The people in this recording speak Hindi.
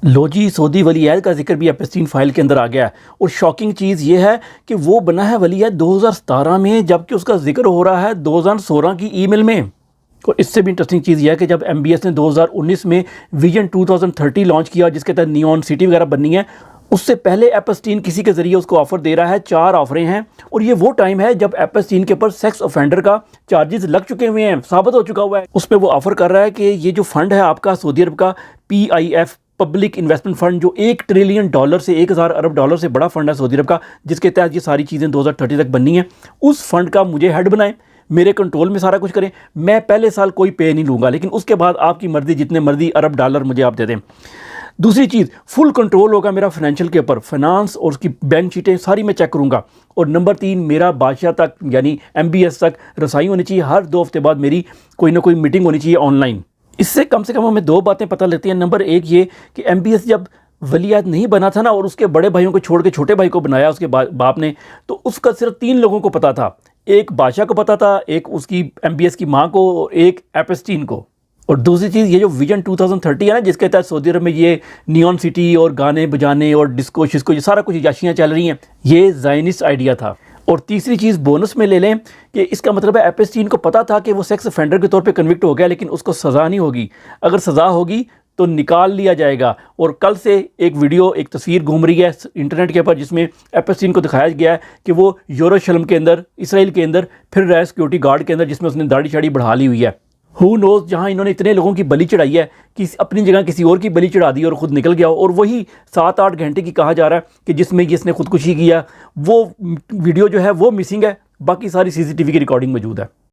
लो जी, सऊदी वलीअहद का जिक्र भी एप्स्टीन फाइल के अंदर आ गया है। और शॉकिंग चीज़ ये है कि वो बना है वलीअहद 2017 में, जबकि उसका जिक्र हो रहा है 2016 की ईमेल में। और इससे भी इंटरेस्टिंग चीज़ यह है कि जब एमबीएस ने 2019 में विजन 2030 लॉन्च किया, जिसके तहत नियॉन सिटी वगैरह बननी है, उससे पहले एप्स्टीन किसी के ज़रिए उसको ऑफ़र दे रहा है। 4 ऑफरें हैं और ये वो टाइम है जब एप्स्टीन के ऊपर सेक्स ऑफेंडर का चार्जेस लग चुके हुए हैं, साबित हो चुका हुआ है। उसमें वो ऑफ़र कर रहा है कि ये जो फंड है आपका सऊदी अरब का PIF, पब्लिक इन्वेस्टमेंट फंड, जो $1 ट्रिलियन से 1000 अरब डॉलर से बड़ा फंड है सऊदी अरब का, जिसके तहत ये सारी चीज़ें 2030 तक बननी है, उस फंड का मुझे हेड बनाएं, मेरे कंट्रोल में सारा कुछ करें। मैं पहले साल कोई पे नहीं लूँगा, लेकिन उसके बाद आपकी मर्ज़ी, जितने मर्ज़ी अरब डॉलर मुझे आप दे दें। दूसरी चीज़, फुल कंट्रोल होगा मेरा फाइनेंशियल के ऊपर, फाइनेंस और उसकी बैंक शीटें सारी मैं चेक करूँगा। और नंबर 3, मेरा बादशाह तक यानी MBS तक रसाई होनी चाहिए। हर 2 हफ्ते बाद मेरी कोई ना कोई मीटिंग होनी चाहिए ऑनलाइन। इससे कम से कम हमें 2 बातें पता लगती हैं। नंबर 1 ये कि MBS जब वलीअहद नहीं बना था ना, और उसके बड़े भाइयों को छोड़ के छोटे भाई को बनाया उसके बाप ने, तो उसका सिर्फ 3 लोगों को पता था। एक बादशाह को पता था, एक उसकी MBS की माँ को, और एक एप्स्टीन को। और दूसरी चीज़, ये जो विजन 2030 है ना, जिसके तहत सऊदी अरब में ये नियॉन सिटी और गाने बजाने और डिस्को शिस्को, ये सारा कुछ याशियाँ चल रही हैं, ये ज़ायनिस्ट आइडिया था। और तीसरी चीज़ बोनस में ले लें कि इसका मतलब है एप्स्टीन को पता था कि वो सेक्स ऑफेंडर के तौर पे कन्विक्ट हो गया, लेकिन उसको सज़ा नहीं होगी। अगर सज़ा होगी तो निकाल लिया जाएगा। और कल से एक वीडियो, एक तस्वीर घूम रही है इंटरनेट के ऊपर, जिसमें एप्स्टीन को दिखाया गया है कि वो यरूशलेम के अंदर, इसराइल के अंदर फिर रहा है सिक्योरिटी गार्ड के अंदर, जिसमें उसने दाढ़ी शाड़ी बढ़ा ली हुई है। हु नोज़, जहाँ इन्होंने इतने लोगों की बलि चढ़ाई है कि अपनी जगह किसी और की बलि चढ़ा दी और ख़ुद निकल गया हो। और वही 7-8 घंटे की कहा जा रहा है कि जिसमें इसने खुदकुशी किया, वो वीडियो जो है वो मिसिंग है। बाकी सारी CCTV की रिकॉर्डिंग मौजूद है।